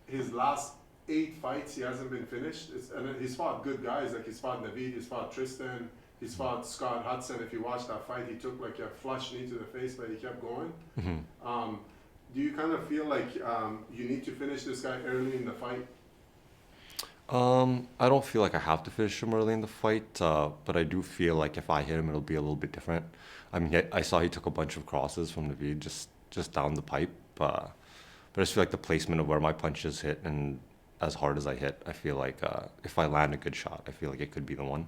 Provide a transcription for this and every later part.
his last 8 fights he hasn't been finished. And he's fought good guys, like he's fought Navid, he's fought Tristan, he's fought Scott Hudson. If you watch that fight, he took like a flush knee to the face, but he kept going. Um, do you kind of feel like you need to finish this guy early in the fight? I don't feel like I have to finish him early in the fight, but I do feel like if I hit him, it'll be a little bit different. I mean, I saw he took a bunch of crosses from Naveed just down the pipe, but I just feel like the placement of where my punches hit and as hard as I hit, I feel like if I land a good shot, I feel like it could be the one.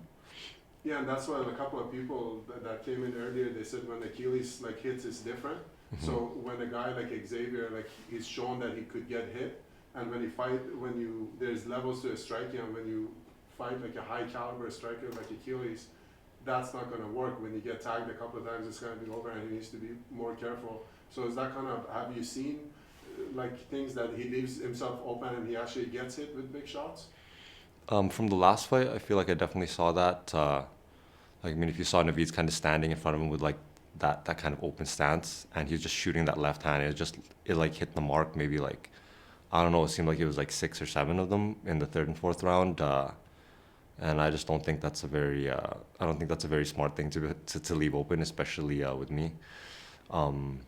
Yeah, and that's why a couple of people that came in earlier, they said when Achilles like hits is different. So when a guy like Xavier, like he's shown that he could get hit, and when you fight, when you there's levels to a striking, and when you fight like a high caliber striker like Achilles, that's not going to work. When you get tagged a couple of times, it's going to be over, and he needs to be more careful. So is that kind of, have you seen like things that he leaves himself open and he actually gets hit with big shots? From the last fight, I feel like I definitely saw that. Like, I mean, if you saw Naveed's kind of standing in front of him with like that kind of open stance, and he was just shooting that left hand, it like hit the mark. Maybe like I don't know. It seemed like it was like 6 or 7 of them in the third and fourth round. And I just don't think that's a very I don't think that's a very smart thing to leave open, especially with me. Um,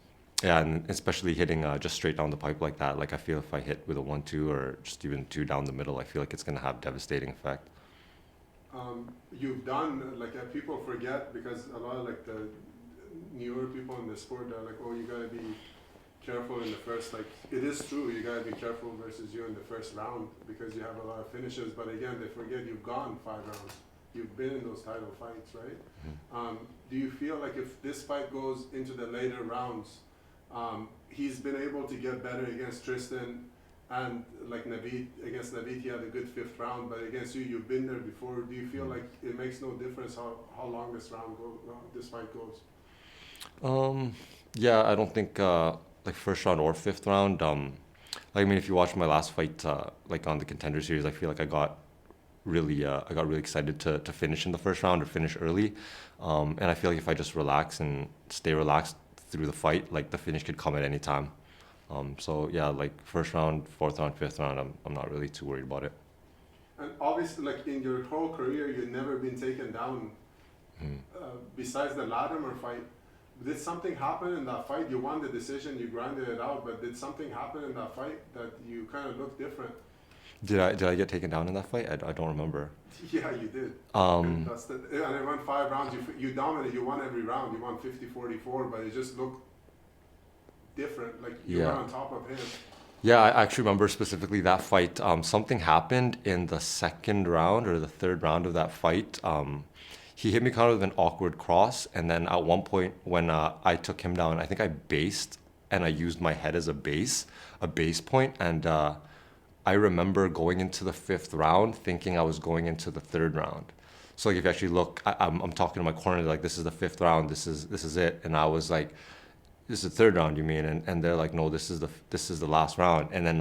yeah, and especially hitting just straight down the pipe like that. Like I feel if I hit with a 1-2 or just even two down the middle, I feel like it's gonna have devastating effect. You've done like people forget because a lot of like the newer people in the sport are like, oh, you gotta be careful in the first. Like it is true, you gotta be careful versus you in the first round because you have a lot of finishes. But again, they forget you've gone 5 rounds. You've been in those title fights, right? Do you feel like if this fight goes into the later rounds, he's been able to get better against Tristan, and like Naveed, against Naveed, he had a good fifth round, but against you, you've been there before. Do you feel like it makes no difference how long this fight goes? Yeah, I don't think like first round or fifth round. Like, I mean, if you watch my last fight, like on the Contender Series, I feel like I got really excited to finish in the first round or finish early, and I feel like if I just relax and stay relaxed through the fight, like the finish could come at any time. So yeah, like first round, fourth round, fifth round, I'm not really too worried about it. And obviously, like in your whole career, you've never been taken down besides the Latimer fight. Did something happen in that fight? You won the decision, you grinded it out, but did something happen in that fight that you kind of looked different? Did I get taken down in that fight? I don't remember. Yeah, you did. Um, And it went 5 rounds. You dominated. You won every round. You won 50-44, but it just looked different. Like you were yeah. on top of him. Yeah, I actually remember specifically that fight. Something happened in the second round or the third round of that fight. He hit me kind of with an awkward cross, and then at one point when I took him down, I think I based and I used my head as a base point, and I remember going into the fifth round thinking I was going into the third round. So like if you actually look, I'm talking to my corner like this is the fifth round, this is it, and I was like, this is the third round, you mean? And they're like, no, this is the last round. And then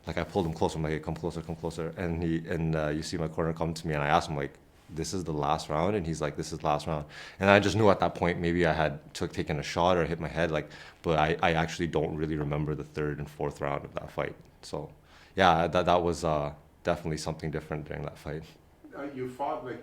like I pulled him closer. I'm like, hey, come closer. And you see my corner come to me, and I asked him like, this is the last round, and he's like, this is the last round. And I just knew at that point maybe I had taken a shot or hit my head, like, but I actually don't really remember the third and fourth round of that fight. So yeah, that was definitely something different during that fight. You fought like